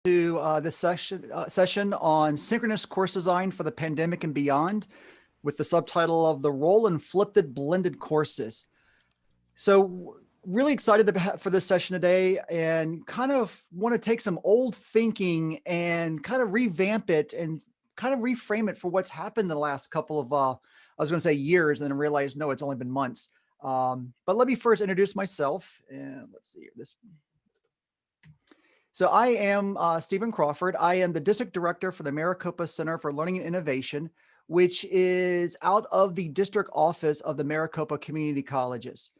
to this session on synchronous course design for the pandemic and beyond with the subtitle of The Roll and Flipped Blended Courses. So really excited for this session today and kind of want to take some old thinking and kind of revamp it and kind of reframe it for what's happened the last couple of, I was going to say years and then realized, no, it's only been months. But let me first introduce myself and let's see here. So I am Stephen Crawford. I am the district director for the Maricopa Center for Learning and Innovation, which is out of the district office of the Maricopa Community Colleges.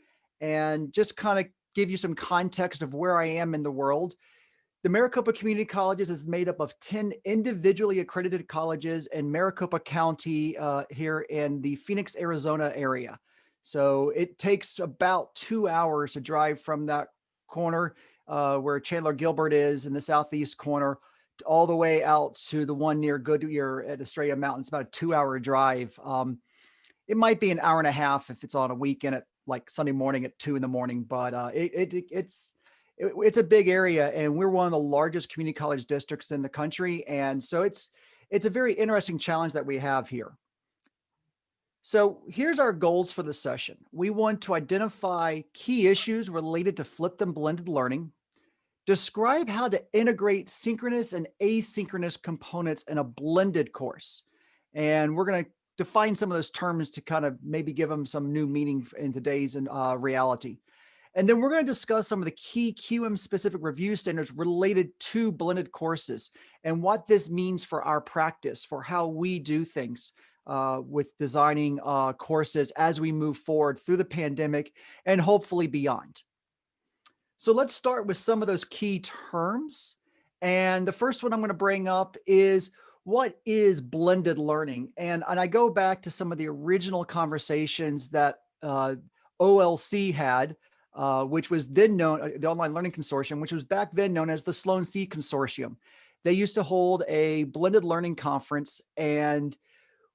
And just kind of give you some context of where I am in the world. The Maricopa Community Colleges is made up of 10 individually accredited colleges in Maricopa County here in the Phoenix, Arizona area. So it takes about 2 hours to drive from that corner where Chandler Gilbert is in the southeast corner, all the way out to the one near Goodyear at Estrella Mountain. It's about a 2-hour drive. It might be an hour and a half if it's on a weekend at like Sunday morning at 2 in the morning, but it's a big area, and we're one of the largest community college districts in the country. And so it's a very interesting challenge that we have here. So here's our goals for the session. We want to identify key issues related to flipped and blended learning, describe how to integrate synchronous and asynchronous components in a blended course. And we're going to define some of those terms to kind of maybe give them some new meaning in today's reality. And then we're going to discuss some of the key QM-specific review standards related to blended courses and what this means for our practice, for how we do things with designing courses as we move forward through the pandemic and hopefully beyond. So let's start with some of those key terms. And the first one I'm going to bring up is, what is blended learning? And I go back to some of the original conversations that OLC had, which was then known, the Online Learning Consortium, which was back then known as the Sloan C Consortium. They used to hold a blended learning conference, and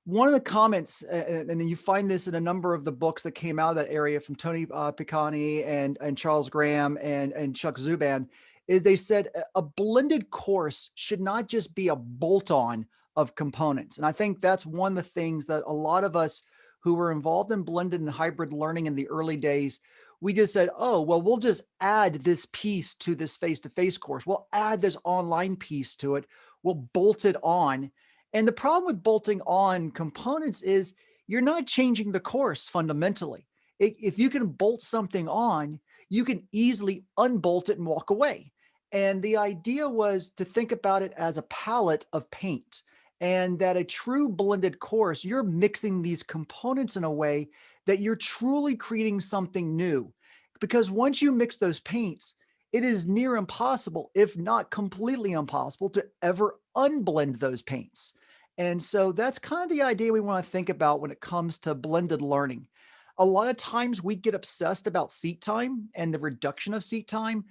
one of the comments, and then you find this in a number of the books that came out of that area from Tony Piccani and Charles Graham and Chuck Zuban, is they said a blended course should not just be a bolt-on of components. And I think that's one of the things that a lot of us who were involved in blended and hybrid learning in the early days, we just said, oh, well, we'll just add this piece to this face-to-face course. We'll add this online piece to it. We'll bolt it on. And the problem with bolting on components is you're not changing the course fundamentally. If you can bolt something on, you can easily unbolt it and walk away. And the idea was to think about it as a palette of paint, and that a true blended course, you're mixing these components in a way that you're truly creating something new. Because once you mix those paints, it is near impossible, if not completely impossible, to ever unblend those paints. And so that's kind of the idea we want to think about when it comes to blended learning. A lot of times we get obsessed about seat time and the reduction of seat time.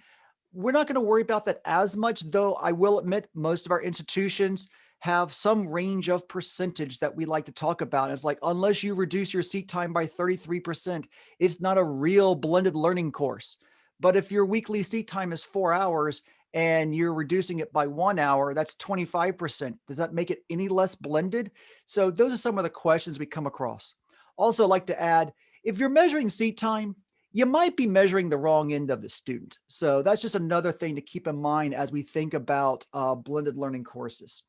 We're not going to worry about that as much, though I will admit most of our institutions have some range of percentage that we like to talk about. It's like, unless you reduce your seat time by 33%, it's not a real blended learning course. But if your weekly seat time is 4 hours and you're reducing it by 1 hour, that's 25%. Does that make it any less blended? So those are some of the questions we come across. Also, I'd like to add, if you're measuring seat time, you might be measuring the wrong end of the student. So that's just another thing to keep in mind as we think about blended learning courses.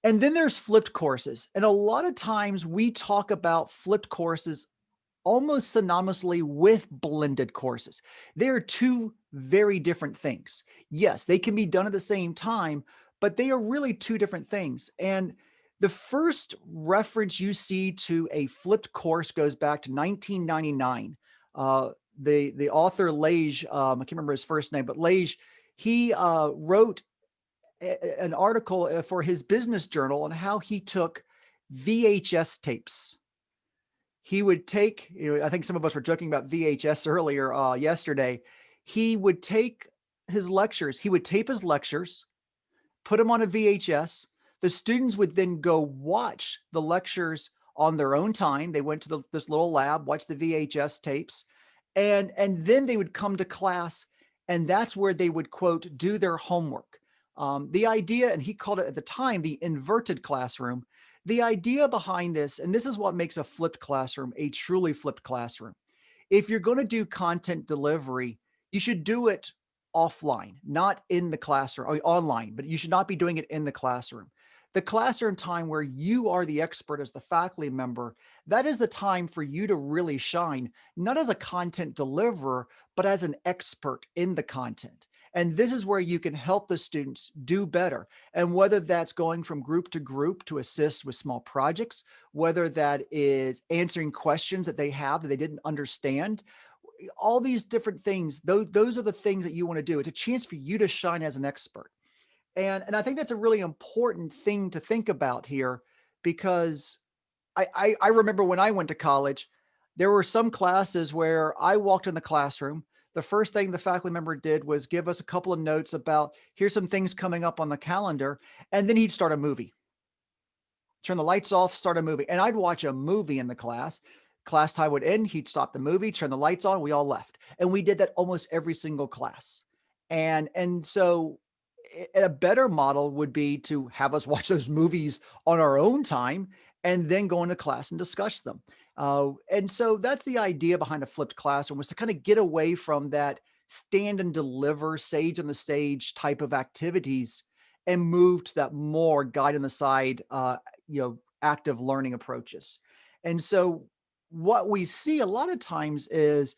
And then there's flipped courses. And a lot of times we talk about flipped courses almost synonymously with blended courses. They are two very different things. Yes, they can be done at the same time, but they are really two different things. And the first reference you see to a flipped course goes back to 1999. The author Lage, I can't remember his first name, but Lage, he wrote an article for his business journal on how he took VHS tapes. He would take, I think some of us were joking about VHS earlier yesterday. He would take his lectures, he would tape his lectures, put them on a VHS. The students would then go watch the lectures on their own time. They went to this little lab, watched the VHS tapes, and then they would come to class And that's where they would, quote, do their homework. The idea, and he called it at the time, the inverted classroom. The idea behind this, and this is what makes a flipped classroom a truly flipped classroom. If you're going to do content delivery, you should do it offline, not in the classroom, or online, but you should not be doing it in the classroom. The classroom time where you are the expert as the faculty member, that is the time for you to really shine, not as a content deliverer, but as an expert in the content. And this is where you can help the students do better. And whether that's going from group to group to assist with small projects, whether that is answering questions that they have that they didn't understand, all these different things, those are the things that you want to do. It's a chance for you to shine as an expert. And I think that's a really important thing to think about here, because I remember when I went to college, there were some classes where I walked in the classroom. The first thing the faculty member did was give us a couple of notes about, here's some things coming up on the calendar. And then he'd start a movie, turn the lights off, start a movie. And I'd watch a movie in the class. Class time would end. He'd stop the movie, turn the lights on. We all left. And we did that almost every single class. And so a better model would be to have us watch those movies on our own time and then go into class and discuss them. And so that's the idea behind a flipped classroom, was to kind of get away from that stand and deliver, sage on the stage type of activities, and move to that more guide on the side, active learning approaches. And so what we see a lot of times is,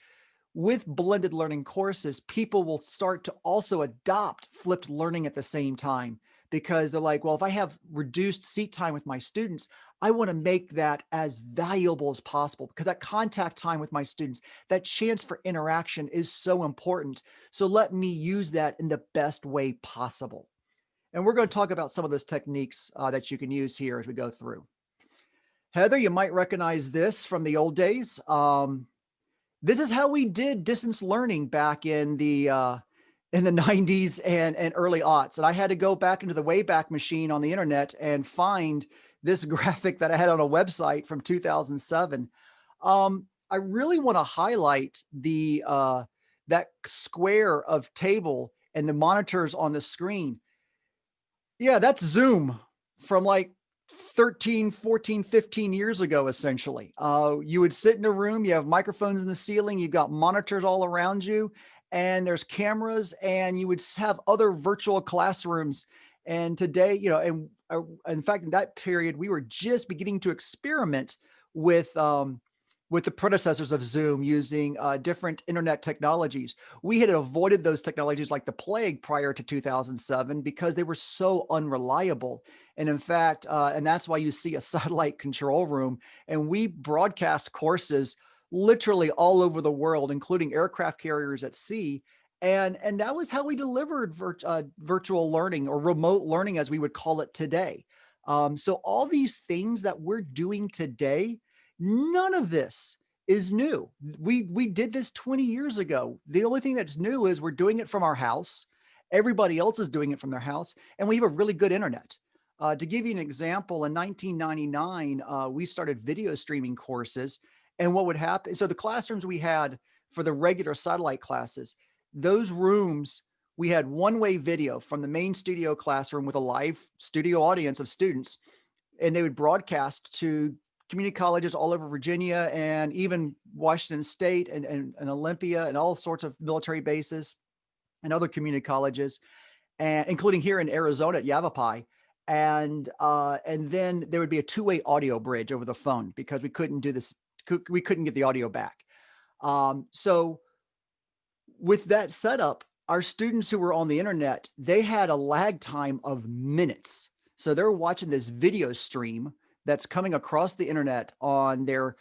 with blended learning courses, people will start to also adopt flipped learning at the same time, because they're like, well, if I have reduced seat time with my students, I want to make that as valuable as possible, because that contact time with my students, that chance for interaction is so important. So let me use that in the best way possible. And we're going to talk about some of those techniques that you can use here as we go through. Heather, you might recognize this from the old days. This is how we did distance learning back in the 90s and early aughts. And I had to go back into the Wayback Machine on the internet and find this graphic that I had on a website from 2007. I really want to highlight that square of table and the monitors on the screen. Yeah, that's Zoom from like 13, 14, 15 years ago, essentially. You would sit in a room, you have microphones in the ceiling, you've got monitors all around you, and there's cameras, and you would have other virtual classrooms. And today, in fact, in that period, we were just beginning to experiment with the predecessors of Zoom, using different internet technologies. We had avoided those technologies like the plague prior to 2007 because they were so unreliable. And in fact, and that's why you see a satellite control room. And we broadcast courses literally all over the world, including aircraft carriers at sea. And that was how we delivered virtual learning, or remote learning, as we would call it today. So all these things that we're doing today, none of this is new. We did this 20 years ago. The only thing that's new is we're doing it from our house. Everybody else is doing it from their house, and we have a really good internet. To give you an example, in 1999, we started video streaming courses. And what would happen? So the classrooms we had for the regular satellite classes, those rooms, we had one-way video from the main studio classroom with a live studio audience of students, and they would broadcast to community colleges all over Virginia and even Washington State and Olympia and all sorts of military bases and other community colleges, and including here in Arizona at Yavapai. And then there would be a two-way audio bridge over the phone, because we couldn't do this. We couldn't get the audio back. So with that setup, our students who were on the internet, they had a lag time of minutes. So they're watching this video stream that's coming across the internet on their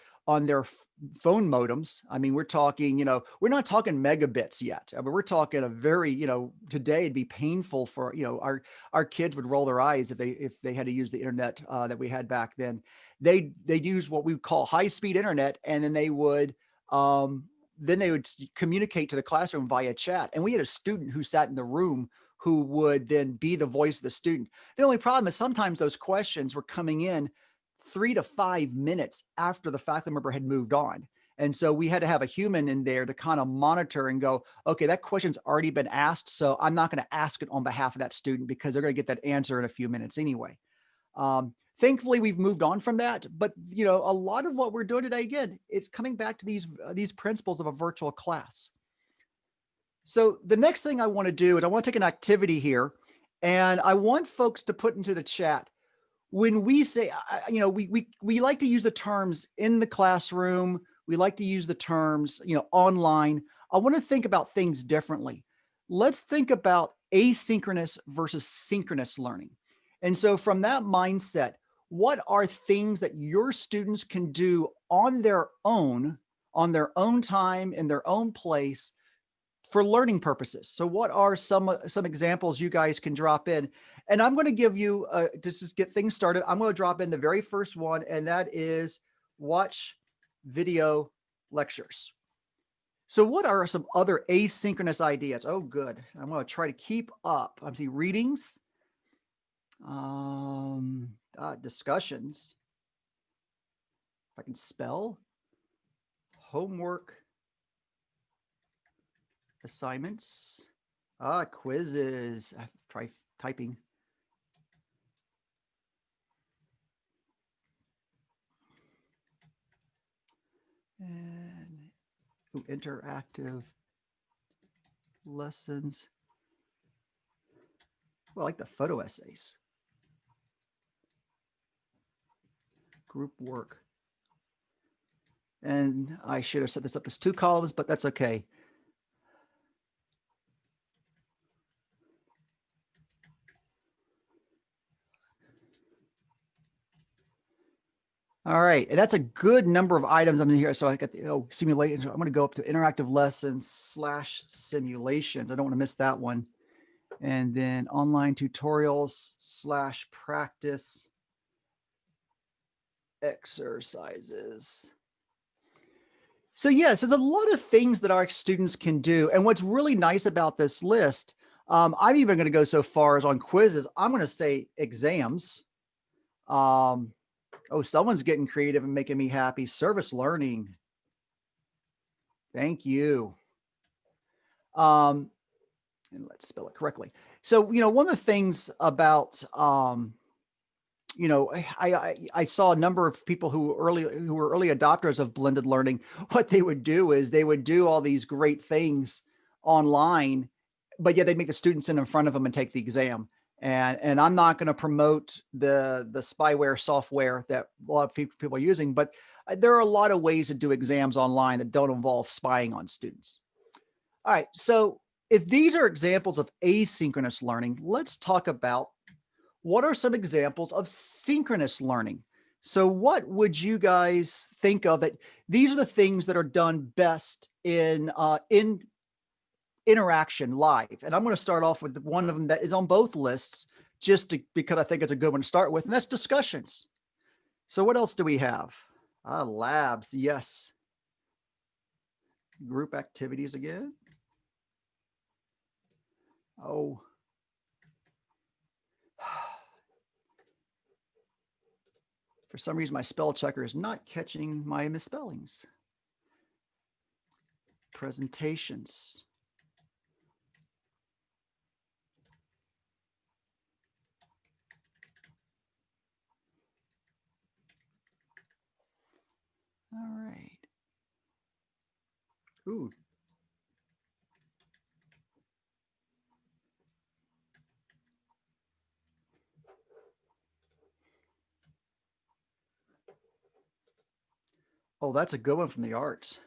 phone modems. I mean, we're talking, we're not talking megabits yet. I mean, we're talking a very, today it'd be painful for, our kids would roll their eyes if they had to use the internet that we had back then. They'd use what we call high-speed internet, and then they would communicate to the classroom via chat. And we had a student who sat in the room who would then be the voice of the student. The only problem is sometimes those questions were coming in 3 to 5 minutes after the faculty member had moved on. And so we had to have a human in there to kind of monitor and go, okay, that question's already been asked, so I'm not going to ask it on behalf of that student because they're going to get that answer in a few minutes anyway. Thankfully, we've moved on from that, but you know, a lot of what we're doing today, again, it's coming back to these principles of a virtual class. So the next thing I want to do is I want to take an activity here, and I want folks to put into the chat when we say, you know, we like to use the terms in the classroom. We like to use the terms, you know, online. I want to think about things differently. Let's think about asynchronous versus synchronous learning. And so from that mindset, what are things that your students can do on their own time, in their own place, for learning purposes? So what are some examples you guys can drop in? And I'm going to give you, just to get things started, I'm going to drop in the very first one, and that is watch video lectures. So what are some other asynchronous ideas? Oh, good. I'm going to try to keep up. I'm seeing readings, discussions, if I can spell, homework, assignments, quizzes. Try typing. And interactive lessons. Well, I like the photo essays. Group work. And I should have set this up as 2 columns, but that's okay. All right, and that's a good number of items I'm in here. So I got the simulation. I'm going to go up to interactive lessons / simulations. I don't want to miss that one. And then online tutorials / practice exercises. So yes, there's a lot of things that our students can do. And what's really nice about this list, I'm even going to go so far as on quizzes, I'm going to say exams. Oh, someone's getting creative and making me happy. Service learning. Thank you. And let's spell it correctly. So, you know, one of the things about, you know, I saw a number of people who were early adopters of blended learning. What they would do is they would do all these great things online, but yet they'd make the students sit in front of them and take the exam. And I'm not going to promote the spyware software that a lot of people are using, but there are a lot of ways to do exams online that don't involve spying on students. All right, so if these are examples of asynchronous learning, let's talk about what are some examples of synchronous learning. So what would you guys think of that these are the things that are done best in interaction live? And I'm going to start off with one of them that is on both lists because I think it's a good one to start with, and that's discussions. So what else do we have? Labs, yes. Group activities again. Oh. For some reason, my spell checker is not catching my misspellings. Presentations. All right. Ooh. Oh, that's a good one from the arts.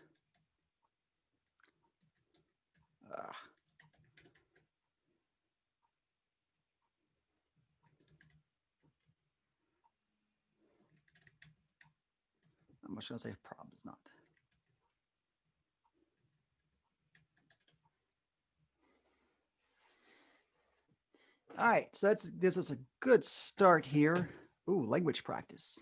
I'm just going to say problems not. All right, so that gives us a good start here. Ooh, language practice.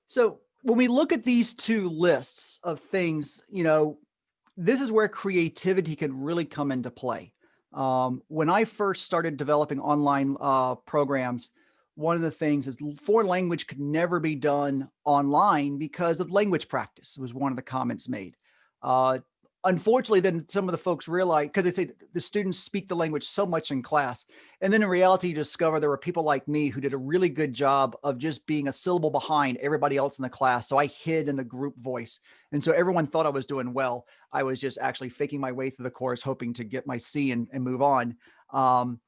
So when we look at these two lists of things, you know, this is where creativity can really come into play. When I first started developing online programs, one of the things is foreign language could never be done online because of language practice was one of the comments made. Uh, Unfortunately, then some of the folks realized, because they say the students speak the language so much in class. And then in reality, you discover there were people like me who did a really good job of just being a syllable behind everybody else in the class. So I hid in the group voice. And so everyone thought I was doing well. I was just actually faking my way through the course, hoping to get my C and move on. Um,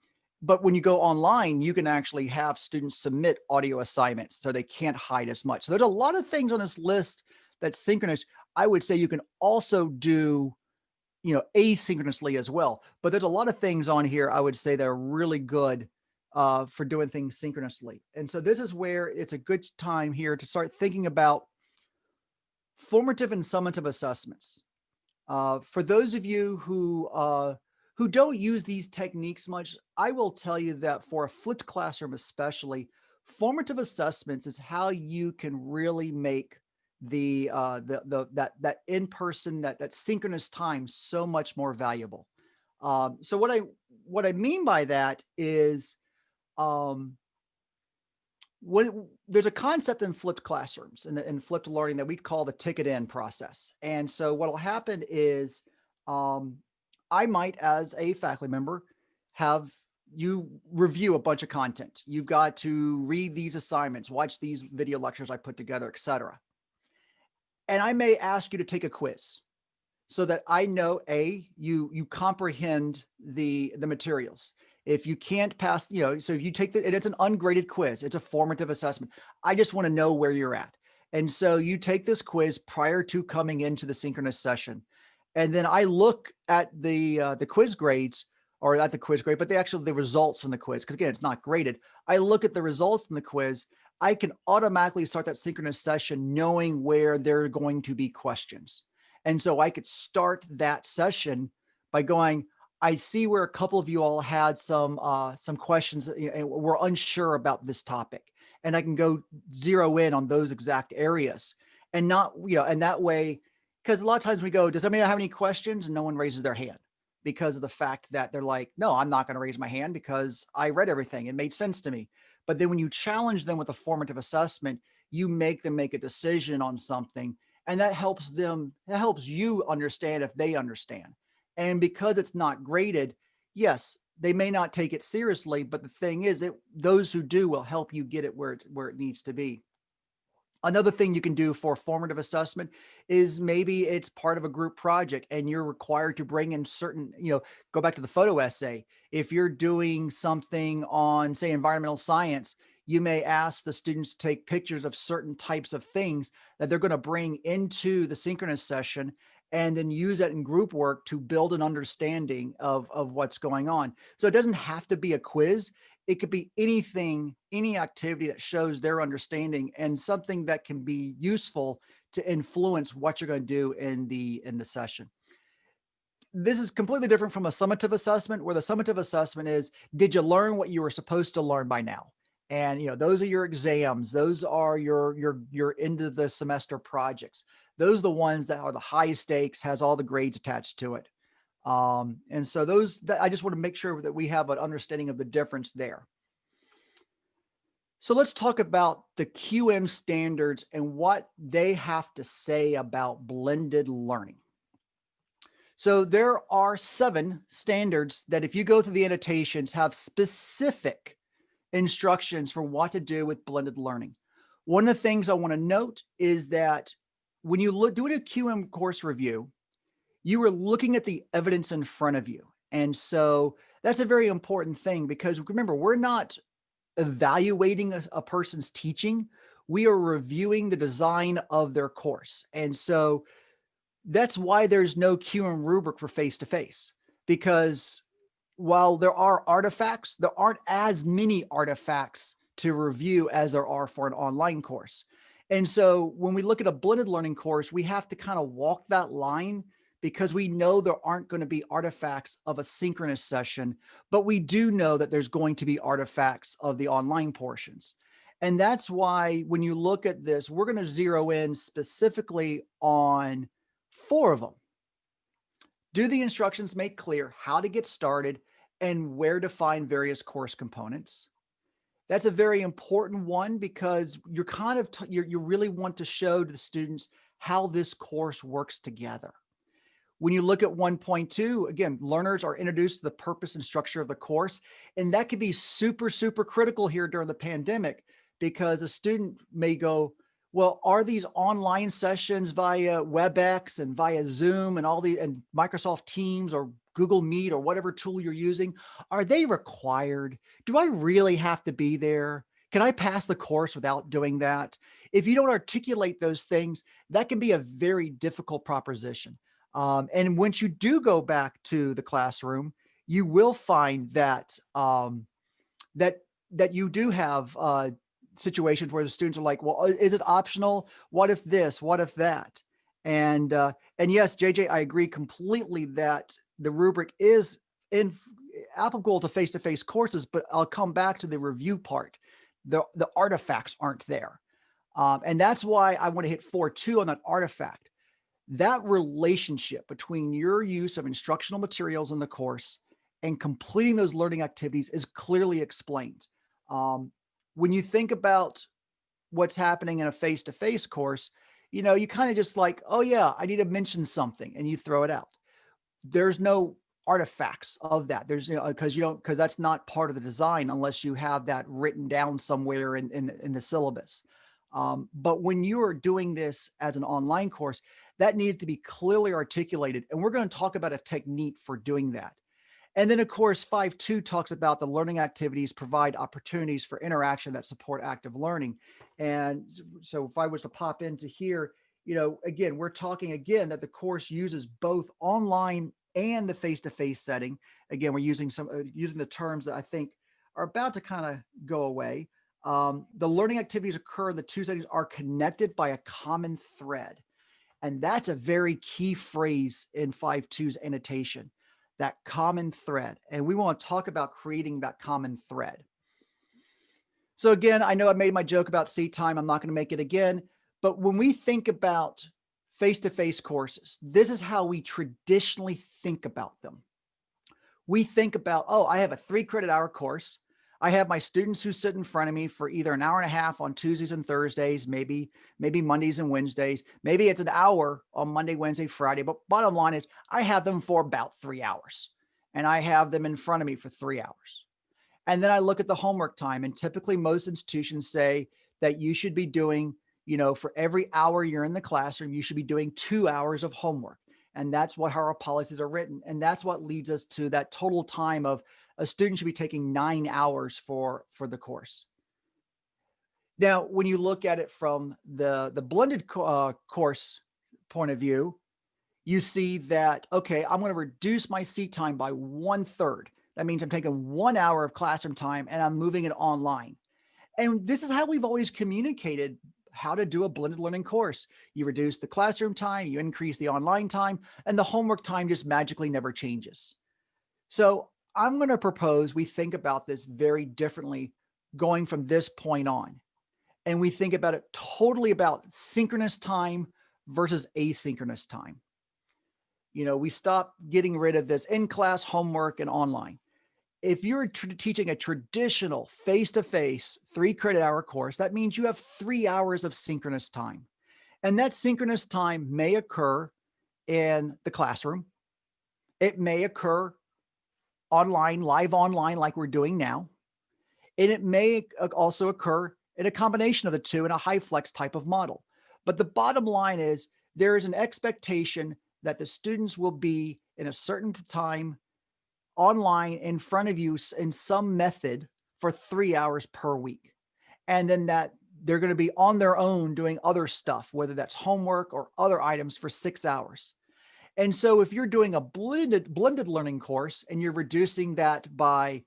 but when you go online, you can actually have students submit audio assignments so they can't hide as much. So there's a lot of things on this list that's synchronous. I would say you can also do, asynchronously as well. But there's a lot of things on here I would say that are really good for doing things synchronously. And so this is where it's a good time here to start thinking about formative and summative assessments. For those of you who don't use these techniques much, I will tell you that for a flipped classroom, especially, formative assessments is how you can really make that in person that synchronous time so much more valuable. So what I mean by that is um, when there's a concept in flipped classrooms and in flipped learning that we call the ticket in process. And so what will happen is um, I might, as a faculty member, have you review a bunch of content. You've got to read these assignments, watch these video lectures I put together, etc. And I may ask you to take a quiz so that I know you comprehend the materials. If you can't pass, so if you take and it's an ungraded quiz, it's a formative assessment. I just want to know where you're at. And so you take this quiz prior to coming into the synchronous session. And then I look at the quiz grades, or not the quiz grade, but the results from the quiz. Because again, it's not graded. I look at the results in the quiz. I can automatically start that synchronous session knowing where there are going to be questions. And so I could start that session by going, I see where a couple of you all had some questions and were unsure about this topic. And I can go zero in on those exact areas and not, and that way, because a lot of times we go, does anybody have any questions? And no one raises their hand because of the fact that they're like, no, I'm not going to raise my hand because I read everything. It made sense to me. But then when you challenge them with a formative assessment, you make them make a decision on something, and that helps you understand if they understand. And because it's not graded, yes, they may not take it seriously, but the thing is, those who do will help you get it where it needs to be. Another thing you can do for formative assessment is maybe it's part of a group project and you're required to bring in certain, go back to the photo essay. If you're doing something on, say, environmental science, you may ask the students to take pictures of certain types of things that they're going to bring into the synchronous session and then use that in group work to build an understanding of what's going on. So it doesn't have to be a quiz. It could be anything, any activity that shows their understanding and something that can be useful to influence what you're going to do in the session. This is completely different from a summative assessment, where the summative assessment is, did you learn what you were supposed to learn by now? And those are your exams. Those are your end of the semester projects. Those are the ones that are the high stakes, has all the grades attached to it. And so I just want to make sure that we have an understanding of the difference there. So let's talk about the QM standards and what they have to say about blended learning. So there are 7 standards that, if you go through the annotations, have specific instructions for what to do with blended learning. One of the things I want to note is that when you do a QM course review, you are looking at the evidence in front of you. And so that's a very important thing, because remember, we're not evaluating a person's teaching. We are reviewing the design of their course. And so that's why there's no QM rubric for face-to-face, because while there are artifacts, there aren't as many artifacts to review as there are for an online course. And so when we look at a blended learning course, we have to kind of walk that line, because we know there aren't going to be artifacts of a synchronous session, but we do know that there's going to be artifacts of the online portions. And that's why when you look at this, we're going to zero in specifically on 4 of them. Do the instructions make clear how to get started and where to find various course components. That's a very important one because you're kind of, you really want to show to the students how this course works together. When you look at 1.2, again, learners are introduced to the purpose and structure of the course. And that could be super, super critical here during the pandemic, because a student may go, well, are these online sessions via WebEx and via Zoom and and Microsoft Teams or Google Meet or whatever tool you're using, are they required? Do I really have to be there? Can I pass the course without doing that? If you don't articulate those things, that can be a very difficult proposition. And once you do go back to the classroom, you will find that that you do have situations where the students are like, well, is it optional? What if this? What if that? And yes, JJ, I agree completely that the rubric is applicable to face-to-face courses, but I'll come back to the review part. The artifacts aren't there. And that's why I want to hit 4.2 on that artifact. That relationship between your use of instructional materials in the course and completing those learning activities is clearly explained. When you think about what's happening in a face-to-face course, you kind of just like, oh yeah, I need to mention something, and you throw it out. There's no artifacts of that. There's, because that's not part of the design unless you have that written down somewhere in the syllabus. But when you are doing this as an online course, that needs to be clearly articulated. And we're going to talk about a technique for doing that. And then, of course, 5.2 talks about the learning activities provide opportunities for interaction that support active learning. And so if I was to pop into here, again, we're talking again that the course uses both online and the face-to-face setting. Again, we're using using the terms that I think are about to kind of go away. The learning activities occur, the two settings are connected by a common thread. And that's a very key phrase in 5.2's annotation, that common thread. And we want to talk about creating that common thread. So again, I know I made my joke about seat time. I'm not going to make it again. But when we think about face-to-face courses, this is how we traditionally think about them. We think about, oh, I have a 3 credit hour course. I have my students who sit in front of me for either an hour and a half on Tuesdays and Thursdays, maybe Mondays and Wednesdays. Maybe it's an hour on Monday, Wednesday, Friday. But bottom line is I have them for about 3 hours, and I have them in front of me for 3 hours. And then I look at the homework time, and typically most institutions say that you should be doing, for every hour you're in the classroom, you should be doing 2 hours of homework. And that's what how our policies are written. And that's what leads us to that total time of a student should be taking 9 hours for the course. Now, when you look at it from the blended course point of view, you see that, okay, I'm going to reduce my seat time by 1/3. That means I'm taking 1 hour of classroom time and I'm moving it online. And this is how we've always communicated how to do a blended learning course. You reduce the classroom time, you increase the online time, and the homework time just magically never changes. So I'm going to propose we think about this very differently going from this point on. And we think about it totally about synchronous time versus asynchronous time. We stop getting rid of this in-class homework and online. If you're teaching a traditional face-to-face 3 credit hour course, that means you have 3 hours of synchronous time. And that synchronous time may occur in the classroom. It may occur online, live online, like we're doing now. And it may also occur in a combination of the two in a high flex type of model. But the bottom line is there is an expectation that the students will be in a certain time online in front of you in some method for 3 hours per week. And then that they're going to be on their own doing other stuff, whether that's homework or other items for 6 hours. And so if you're doing a blended learning course and you're reducing that by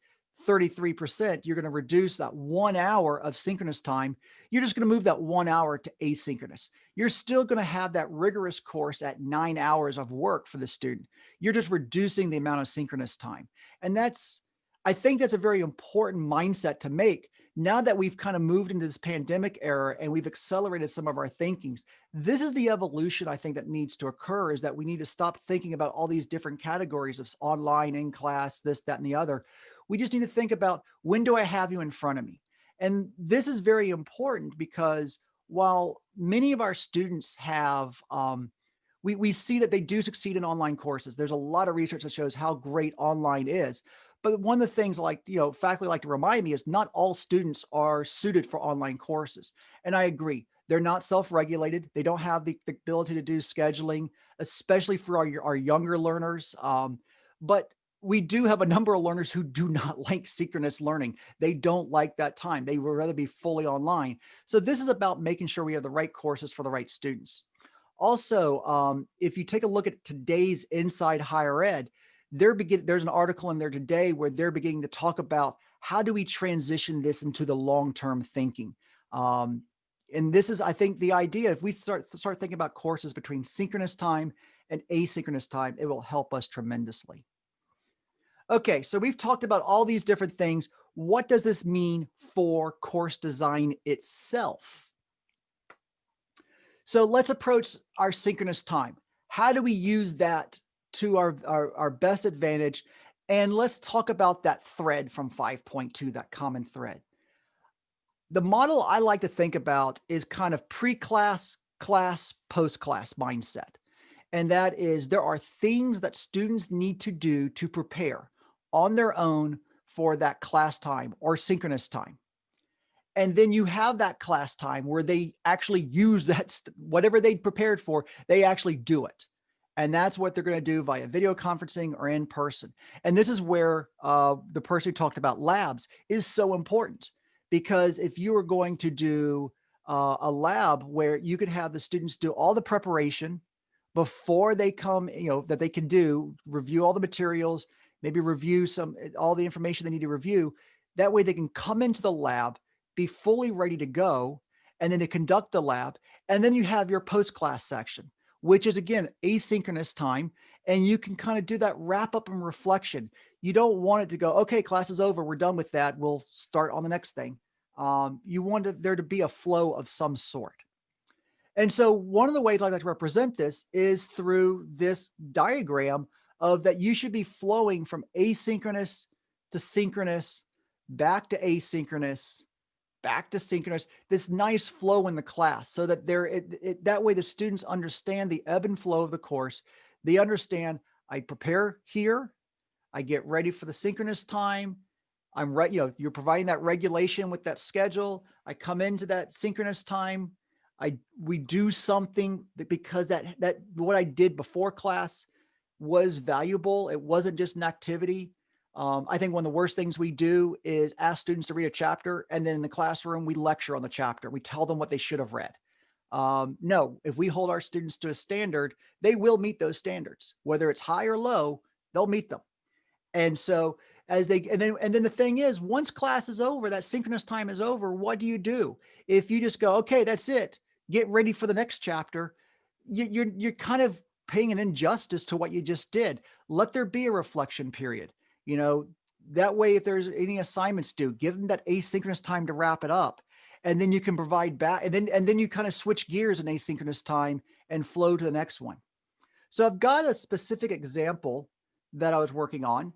33%, you're going to reduce that 1 hour of synchronous time. You're just going to move that 1 hour to asynchronous. You're still going to have that rigorous course at 9 hours of work for the student. You're just reducing the amount of synchronous time. And I think that's a very important mindset to make, Now that we've kind of moved into this pandemic era and we've accelerated some of our thinkings, this is the evolution I think that needs to occur, is that we need to stop thinking about all these different categories of online, in class, this, that, and the other. We just need to think about, when do I have you in front of me? And this is very important because while many of our students have, we see that they do succeed in online courses. There's a lot of research that shows how great online is. But one of the things, like, faculty like to remind me, is not all students are suited for online courses. And I agree. They're not self-regulated. They don't have the ability to do scheduling, especially for our younger learners. But we do have a number of learners who do not like synchronous learning. They don't like that time. They would rather be fully online. So this is about making sure we have the right courses for the right students. Also, if you take a look at today's Inside Higher Ed, there's an article in there today where they're beginning to talk about, how do we transition this into the long-term thinking? And this is, I think, the idea. If we start thinking about courses between synchronous time and asynchronous time, it will help us tremendously. Okay, so we've talked about all these different things. What does this mean for course design itself? So let's approach our synchronous time. How do we use that to our best advantage? And let's talk about that thread from 5.2, that common thread. The model I like to think about is kind of pre-class, class, post-class mindset. And that is, there are things that students need to do to prepare on their own for that class time or synchronous time. And then you have that class time where they actually use that, whatever they prepared for, they actually do it. And that's what they're going to do via video conferencing or in person. And this is where the person who talked about labs is so important, because if you are going to do a lab where you could have the students do all the preparation before they come, that they can do, review all the materials, maybe review all the information they need to review. That way they can come into the lab, be fully ready to go, and then to conduct the lab. And then you have your post-class section, which is, again, asynchronous time. And you can kind of do that wrap up and reflection. You don't want it to go, okay, class is over, we're done with that, we'll start on the next thing. You want there to be a flow of some sort. And so one of the ways I like to represent this is through this diagram of that you should be flowing from asynchronous to synchronous, back to asynchronous, back to synchronous, this nice flow in the class, so that that way the students understand the ebb and flow of the course. They understand, I prepare here, I get ready for the synchronous time, I'm right, you're providing that regulation with that schedule. I come into that synchronous time, we do something because that what I did before class was valuable. It wasn't just an activity. I think one of the worst things we do is ask students to read a chapter, and then in the classroom, we lecture on the chapter. We tell them what they should have read. No, if we hold our students to a standard, they will meet those standards. Whether it's high or low, they'll meet them. And so and then the thing is, once class is over, that synchronous time is over, what do? If you just go, okay, that's it, get ready for the next chapter, you're kind of paying an injustice to what you just did. Let there be a reflection period. That way, if there's any assignments due, give them that asynchronous time to wrap it up. And then you can provide back, and then you kind of switch gears in asynchronous time and flow to the next one. So I've got a specific example that I was working on.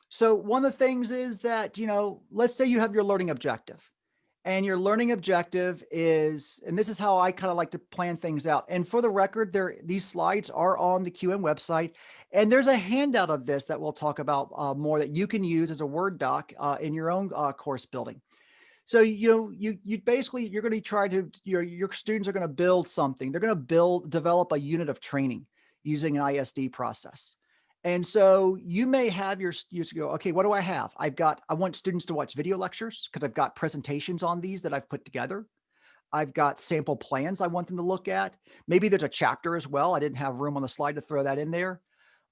So one of the things is that, let's say you have your learning objective. And your learning objective is, and this is how I kind of like to plan things out. And for the record, these slides are on the QM website. And there's a handout of this that we'll talk about more, that you can use as a Word doc in your own course building. So, you basically, you're going to try to, your students are going to build something. They're going to develop a unit of training using an ISD process. And so you may have you go, okay, what do I have? I want students to watch video lectures because I've got presentations on these that I've put together. I've got sample plans I want them to look at. Maybe there's a chapter as well. I didn't have room on the slide to throw that in there.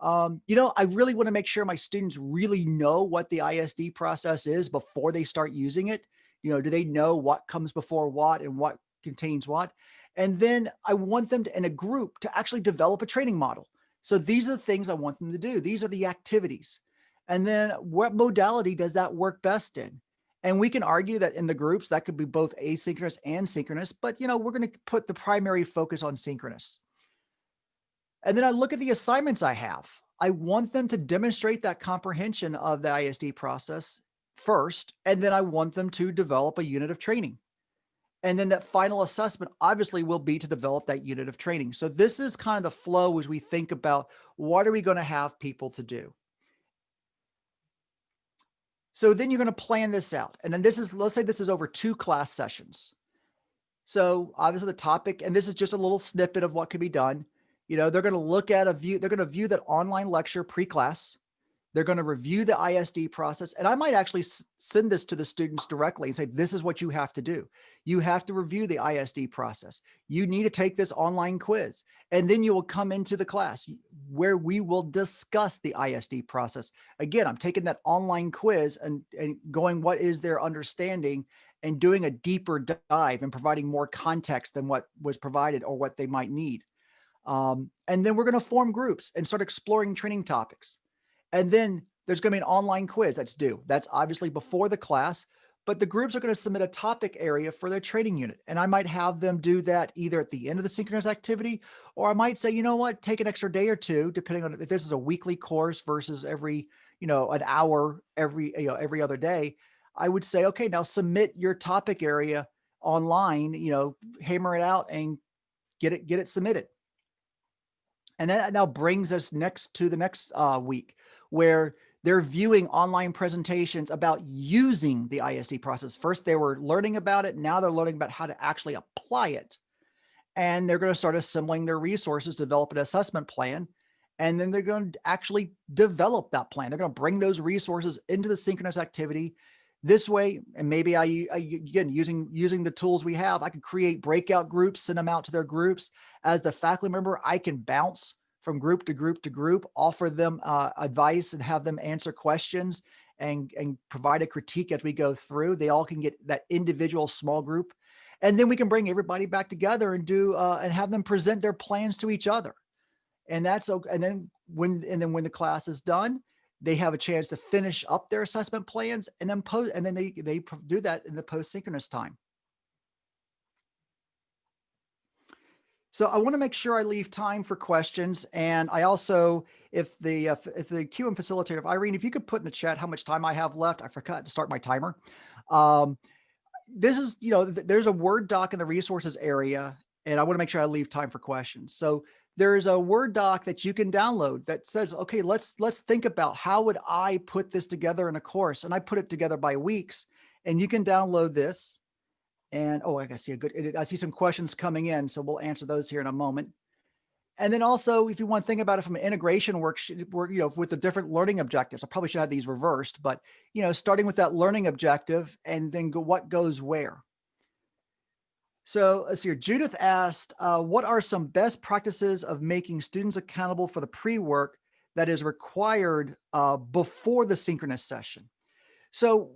I really want to make sure my students really know what the ISD process is before they start using it. Do they know what comes before what and what contains what? And then I want them in a group to actually develop a training model. So these are the things I want them to do. These are the activities. And then what modality does that work best in? And we can argue that in the groups, that could be both asynchronous and synchronous, but we're going to put the primary focus on synchronous. And then I look at the assignments I have. I want them to demonstrate that comprehension of the ISD process first, and then I want them to develop a unit of training. And then that final assessment obviously will be to develop that unit of training. So this is kind of the flow as we think about what are we going to have people to do. So then you're going to plan this out. And then this is, let's say this is over 2 class sessions. So obviously the topic, and this is just a little snippet of what could be done. They're going to look at they're going to view that online lecture pre-class. They're going to review the ISD process. And I might actually send this to the students directly and say, this is what you have to do. You have to review the ISD process. You need to take this online quiz. And then you will come into the class where we will discuss the ISD process. Again, I'm taking that online quiz and going, what is their understanding, and doing a deeper dive and providing more context than what was provided or what they might need. And then we're going to form groups and start exploring training topics. And then there's going to be an online quiz that's due. That's obviously before the class, but the groups are going to submit a topic area for their training unit. And I might have them do that either at the end of the synchronous activity, or I might say, you know what, take an extra day or two, depending on if this is a weekly course versus every, an hour every other day. I would say, okay, now submit your topic area online, hammer it out and get it submitted. And that now brings us next to the next week, where they're viewing online presentations about using the ISD process. First, they were learning about it. Now they're learning about how to actually apply it. And they're going to start assembling their resources, develop an assessment plan, and then they're going to actually develop that plan. They're going to bring those resources into the synchronous activity. This way, and maybe again, using the tools we have, I could create breakout groups, send them out to their groups. As the faculty member, I can bounce from group to group to group, offer them advice and have them answer questions and provide a critique as we go through. They all can get that individual small group. And then we can bring everybody back together and and have them present their plans to each other. And that's okay. And then when the class is done, they have a chance to finish up their assessment plans and then they do that in the post-synchronous time. So I want to make sure I leave time for questions. And I also, if the QM facilitator, if Irene, if you could put in the chat how much time I have left, I forgot to start my timer. This is, there's a Word doc in the resources area, and I want to make sure I leave time for questions. So there's a Word doc that you can download that says, okay, let's think about how would I put this together in a course? And I put it together by weeks, and you can download this. And I see some questions coming in, so we'll answer those here in a moment. And then also, if you want to think about it from an integration work, with the different learning objectives, I probably should have these reversed, but starting with that learning objective and then what goes where. So let's see here. Judith asked, what are some best practices of making students accountable for the pre-work that is required before the synchronous session? So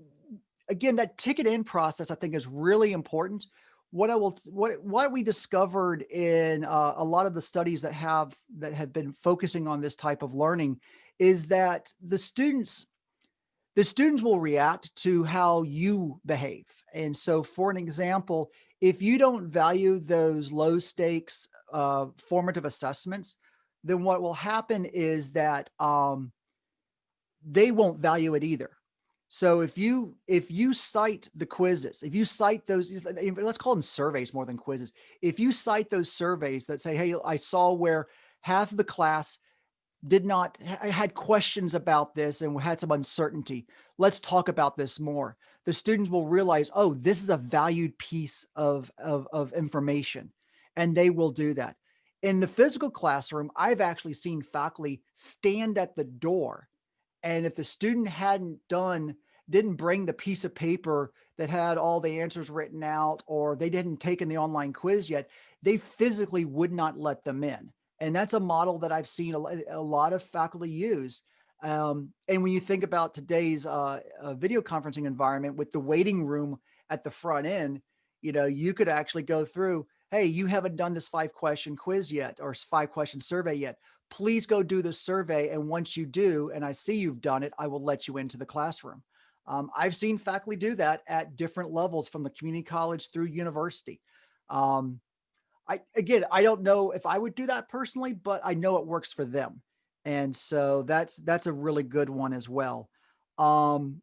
again, that ticket in process, I think, is really important. What we discovered in a lot of the studies that have been focusing on this type of learning is that the students will react to how you behave. And so, for an example, if you don't value those low stakes formative assessments, then what will happen is that they won't value it either. So if you cite the quizzes, if you cite those, let's call them surveys more than quizzes. If you cite those surveys that say, hey, I saw where half of the class had questions about this and had some uncertainty. Let's talk about this more. The students will realize, oh, this is a valued piece of information, and they will do that. In the physical classroom, I've actually seen faculty stand at the door, and if the student didn't bring the piece of paper that had all the answers written out, or they didn't taken the online quiz yet, they physically would not let them in. And that's a model that I've seen a lot of faculty use. And when you think about today's video conferencing environment with the waiting room at the front end, you could actually go through. hey, you haven't done this 5-question quiz yet or 5-question survey yet. Please go do the survey. And once you do, and I see you've done it, I will let you into the classroom. I've seen faculty do that at different levels from the community college through university. Um, I don't know if I would do that personally, but I know it works for them. And so that's a really good one as well. Um,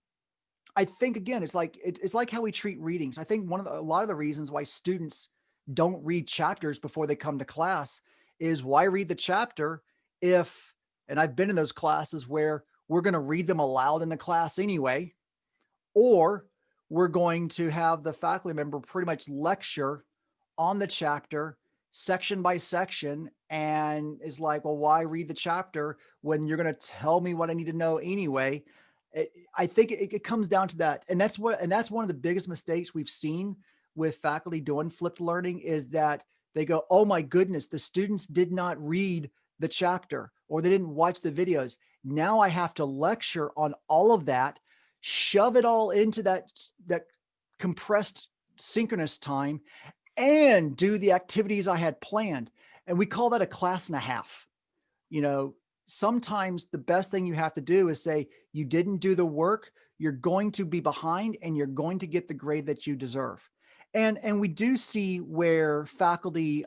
I think again, it's like how we treat readings. I think a lot of the reasons why students don't read chapters before they come to class is why read the chapter if, and I've been in those classes where we're going to read them aloud in the class anyway, or we're going to have the faculty member pretty much lecture on the chapter section by section and is like, well, why read the chapter when you're going to tell me what I need to know anyway? I think it comes down to that. And that's one of the biggest mistakes we've seen with faculty doing flipped learning is that they go, oh my goodness, the students did not read the chapter or they didn't watch the videos. Now I have to lecture on all of that, shove it all into that compressed synchronous time and do the activities I had planned. And we call that a class and a half. You know, sometimes the best thing you have to do is say, you didn't do the work, you're going to be behind and you're going to get the grade that you deserve. And we do see where faculty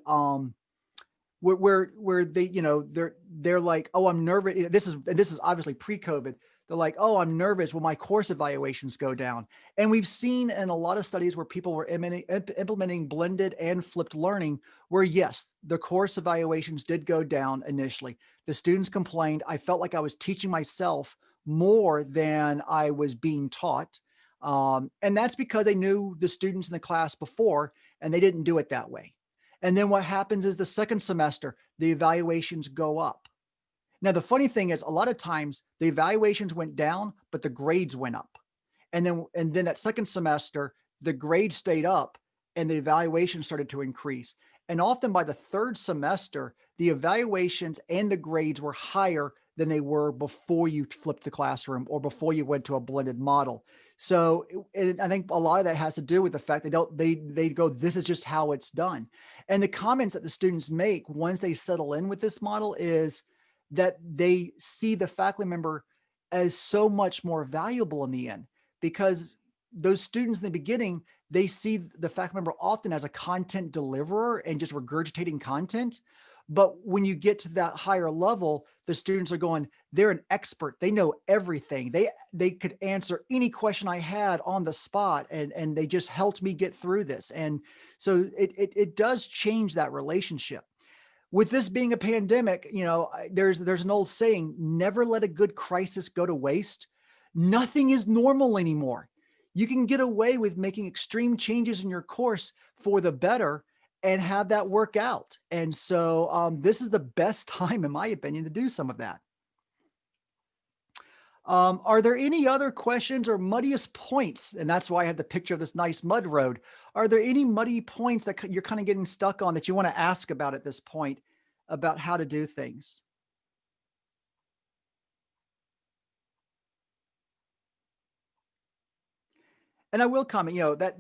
where they, you know, they're like, oh, I'm nervous. This is obviously pre-COVID. They're like, oh, I'm nervous. Well, my course evaluations go down. And we've seen in a lot of studies where people were implementing blended and flipped learning, where yes, the course evaluations did go down initially. The students complained, I felt like I was teaching myself more than I was being taught. And that's because they knew the students in the class before, and they didn't do it that way. And then what happens is the second semester, the evaluations go up. Now, the funny thing is a lot of times the evaluations went down, but the grades went up. And then that second semester, the grades stayed up and the evaluation started to increase. And often by the third semester, the evaluations and the grades were higher than they were before you flipped the classroom or before you went to a blended model. So I think a lot of that has to do with the fact they go, this is just how it's done. And the comments that the students make once they settle in with this model is that they see the faculty member as so much more valuable in the end, because those students in the beginning, they see the faculty member often as a content deliverer and just regurgitating content. But when you get to that higher level, the students are going, they're an expert. They know everything. They could answer any question I had on the spot, and they just helped me get through this. And so it does change that relationship. With this being a pandemic, you know, there's an old saying, never let a good crisis go to waste. Nothing is normal anymore. You can get away with making extreme changes in your course for the better and have that work out. And so this is the best time, in my opinion, to do some of that. Are there any other questions or muddiest points? And that's why I have the picture of this nice mud road. Are there any muddy points that you're kind of getting stuck on that you want to ask about at this point about how to do things? And I will comment, you know, that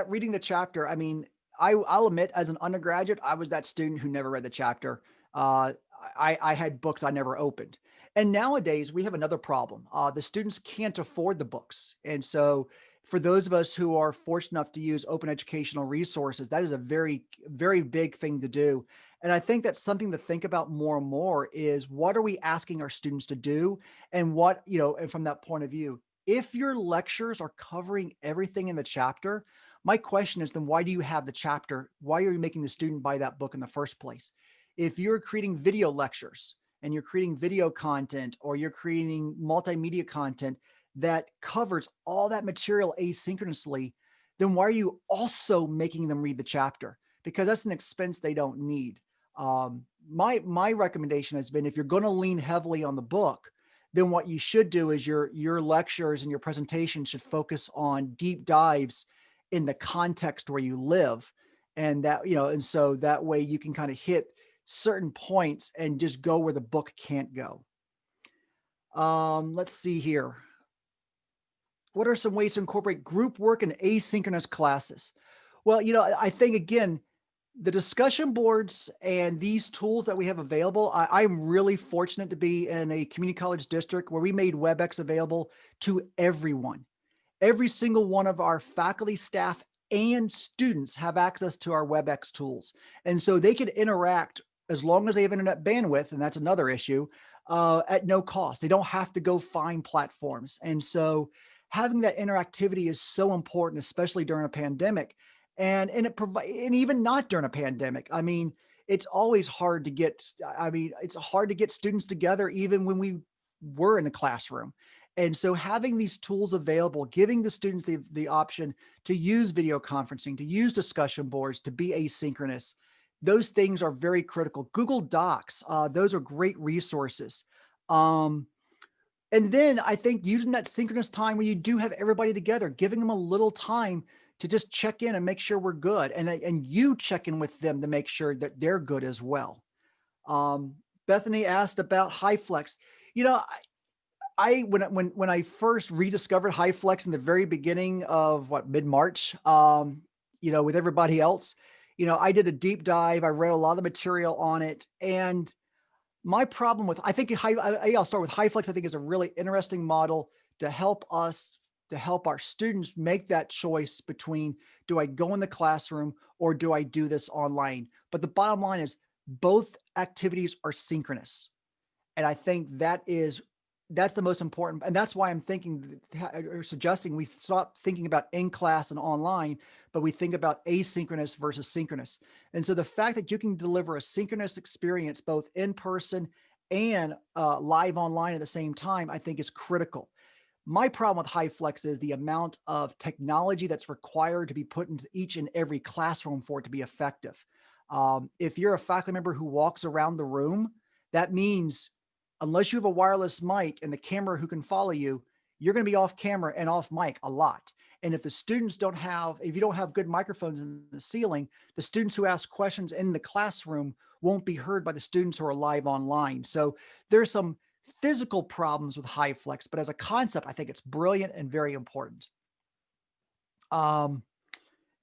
reading the chapter, I mean, I'll admit, as an undergraduate, I was that student who never read the chapter. Uh, I had books I never opened. And nowadays we have another problem. The students can't afford the books. And so for those of us who are fortunate enough to use open educational resources, that is a very, very big thing to do. And I think that's something to think about more and more is, what are we asking our students to do? And what, you know, and from that point of view, if your lectures are covering everything in the chapter, my question is, then why do you have the chapter? Why are you making the student buy that book in the first place? If you're creating video lectures and you're creating video content, or you're creating multimedia content that covers all that material asynchronously, then why are you also making them read the chapter? Because that's an expense they don't need. My recommendation has been, if you're going to lean heavily on the book, then what you should do is your lectures and your presentation should focus on deep dives in the context where you live. And that, you know, and so that way you can kind of hit certain points and just go where the book can't go. Let's see here. What are some ways to incorporate group work and asynchronous classes? Well, you know, I think again, The discussion boards and these tools that we have available, I'm really fortunate to be in a community college district where we made WebEx available to everyone. Every single one of our faculty, staff, and students have access to our WebEx tools. And so they can interact as long as they have internet bandwidth, and that's another issue, at no cost. They don't have to go find platforms. And so having that interactivity is so important, especially during a pandemic. And even not during a pandemic. I mean, it's always hard to get, I mean, it's hard to get students together even when we were in the classroom. And so having these tools available, giving the students the option to use video conferencing, to use discussion boards, to be asynchronous, those things are very critical. Google Docs, those are great resources. Um, and then I think using that synchronous time when you do have everybody together, giving them a little time to just check in and make sure we're good. And you check in with them to make sure that they're good as well. Um, Bethany asked about HyFlex. You know, when I first rediscovered HyFlex in the very beginning of mid-March, with everybody else, I did a deep dive. I read a lot of the material on it, and my problem with, I think I'll start with HyFlex. I think is a really interesting model to help us, to help our students make that choice between, do I go in the classroom or do I do this online? But the bottom line is both activities are synchronous. And I think that's the most important. And that's why I'm thinking or suggesting we stop thinking about in class and online, but we think about asynchronous versus synchronous. And so the fact that you can deliver a synchronous experience, both in person and live online at the same time, I think is critical. My problem with HyFlex is the amount of technology that's required to be put into each and every classroom for it to be effective. If you're a faculty member who walks around the room, that means unless you have a wireless mic and the camera who can follow you, you're going to be off camera and off mic a lot. And if if you don't have good microphones in the ceiling, the students who ask questions in the classroom won't be heard by the students who are live online. So there's some physical problems with HyFlex, but as a concept, I think it's brilliant and very important. And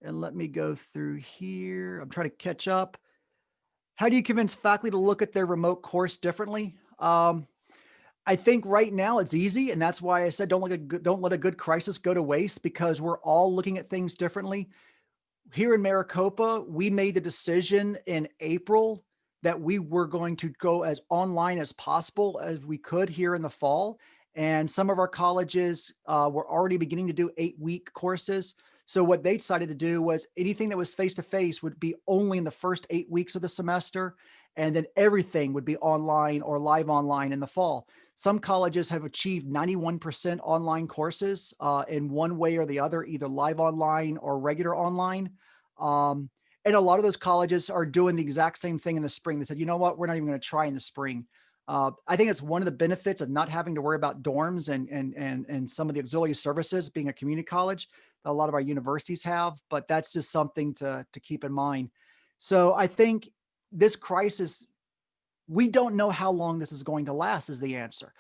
let me go through here. I'm trying to catch up. How do you convince faculty to look at their remote course differently? I think right now it's easy, and that's why I said don't let a good crisis go to waste, because we're all looking at things differently. Here in Maricopa, we made the decision in April that we were going to go as online as possible as we could here in the fall. And some of our colleges were already beginning to do 8-week courses. So what they decided to do was anything that was face-to-face would be only in the first 8 weeks of the semester. And then everything would be online or live online in the fall. Some colleges have achieved 91% online courses in one way or the other, either live online or regular online. And a lot of those colleges are doing the exact same thing in the spring. They said, you know what, we're not even going to try in the spring. I think it's one of the benefits of not having to worry about dorms and some of the auxiliary services being a community college that a lot of our universities have, but that's just something to keep in mind. So I think this crisis, we don't know how long this is going to last is the answer.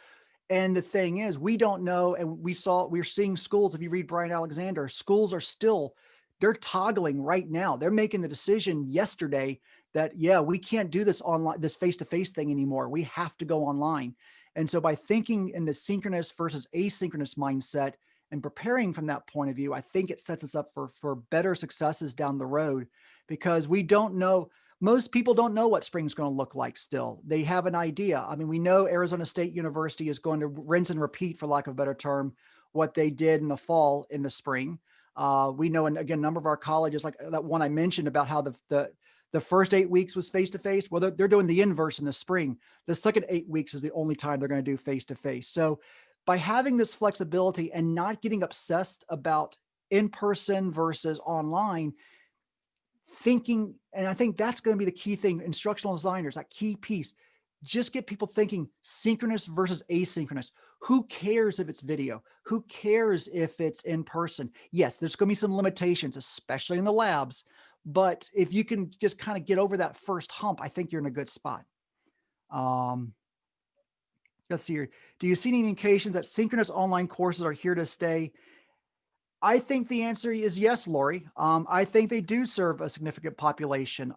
And the thing is, we don't know. And we're seeing schools, if you read Brian Alexander, schools are still, they're toggling right now. They're making the decision yesterday that, yeah, we can't do this online, this face-to-face thing anymore. We have to go online. And so by thinking in the synchronous versus asynchronous mindset and preparing from that point of view, I think it sets us up for better successes down the road, because we don't know. Most people don't know what spring's going to look like still. They have an idea. I mean, we know Arizona State University is going to rinse and repeat, for lack of a better term, what they did in the fall, in the spring. We know, and again, a number of our colleges, like that one I mentioned about how the first 8 weeks was face-to-face. Well, they're doing the inverse in the spring. The second 8 weeks is the only time they're going to do face-to-face. So by having this flexibility and not getting obsessed about in-person versus online, thinking, and I think that's going to be the key thing, instructional designers, that key piece, just get people thinking synchronous versus asynchronous. Who cares if it's video? Who cares if it's in person? Yes, there's going to be some limitations, especially in the labs, but if you can just kind of get over that first hump, I think you're in a good spot. Let's see here. Do you see any indications that synchronous online courses are here to stay? I think the answer is yes, Lori. I think they do serve a significant population.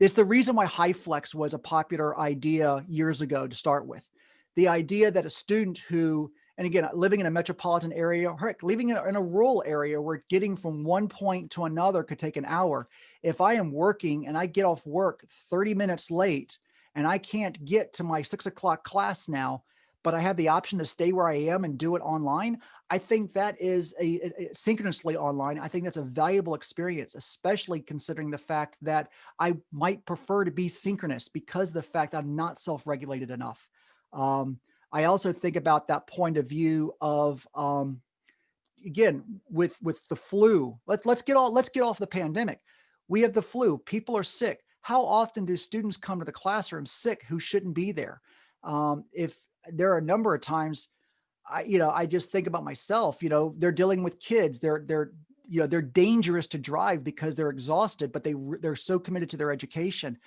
It's the reason why HyFlex was a popular idea years ago to start with. The idea that a student who, and again, living in a metropolitan area, or heck, living in a rural area where getting from one point to another could take an hour. If I am working and I get off work 30 minutes late and I can't get to my 6 o'clock class now, but I have the option to stay where I am and do it online, I think that is synchronously online. I think that's a valuable experience, especially considering the fact that I might prefer to be synchronous because of the fact I'm not self-regulated enough. Um, I also think about that point of view of again with the flu. Let's get off the pandemic. We have the flu. People are sick. How often do students come to the classroom sick who shouldn't be there? If there are a number of times I just think about myself, they're dealing with kids. They're dangerous to drive because they're exhausted, but they're so committed to their education.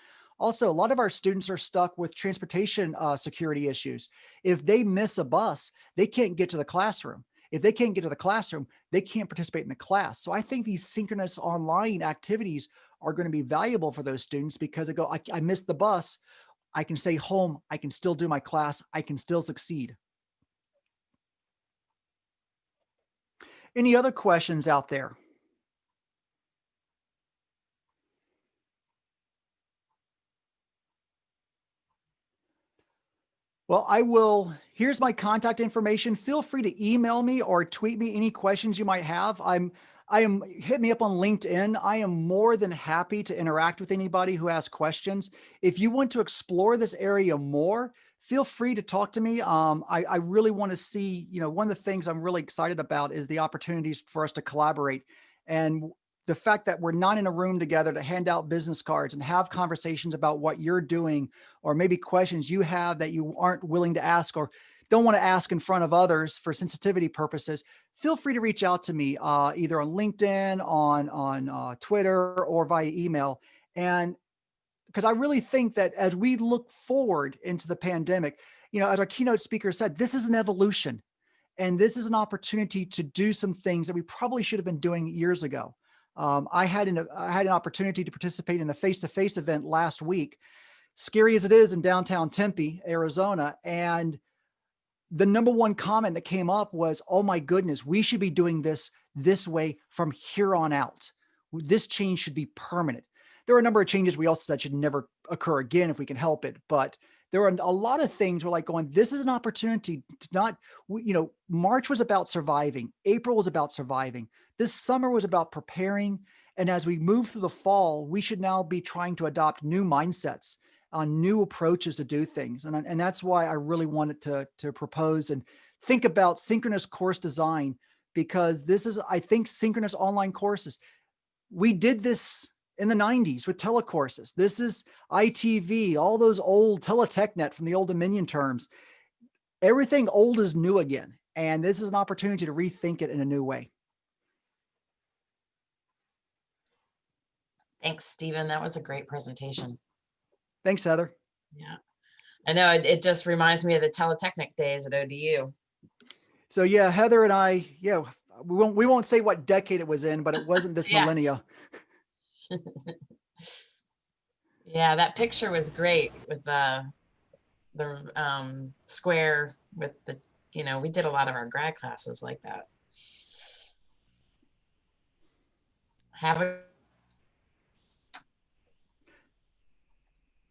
Also, a lot of our students are stuck with transportation security issues. If they miss a bus, they can't get to the classroom. If they can't get to the classroom, they can't participate in the class. So I think these synchronous online activities are going to be valuable for those students because they go, I missed the bus. I can stay home. I can still do my class. I can still succeed. Any other questions out there? Well, here's my contact information. Feel free to email me or tweet me any questions you might have. Hit me up on LinkedIn. I am more than happy to interact with anybody who has questions. If you want to explore this area more, feel free to talk to me. I really want to see, one of the things I'm really excited about is the opportunities for us to collaborate. And the fact that we're not in a room together to hand out business cards and have conversations about what you're doing, or maybe questions you have that you aren't willing to ask or don't want to ask in front of others for sensitivity purposes, feel free to reach out to me either on LinkedIn, on Twitter, or via email. And because I really think that as we look forward into the pandemic, as our keynote speaker said, this is an evolution. And this is an opportunity to do some things that we probably should have been doing years ago. I had an opportunity to participate in a face-to-face event last week, scary as it is in downtown Tempe, Arizona. And the number one comment that came up was, oh my goodness, we should be doing this way from here on out. This change should be permanent. There are a number of changes we also said should never occur again if we can help it. But there are a lot of things we're like going, this is an opportunity to not, March was about surviving. April was about surviving. This summer was about preparing. And as we move through the fall, we should now be trying to adopt new mindsets on new approaches to do things. And that's why I really wanted to propose and think about synchronous course design, because this is, I think, synchronous online courses. We did this in the 90s with telecourses. This is ITV, all those old Teletechnet from the old Dominion terms. Everything old is new again. And this is an opportunity to rethink it in a new way. Thanks, Stephen. That was a great presentation. Thanks, Heather. Yeah, I know it just reminds me of the Teletechnic days at ODU. So yeah, Heather and I, we won't say what decade it was in, but it wasn't this millennia. Yeah, that picture was great with the square with the, we did a lot of our grad classes like that. Have a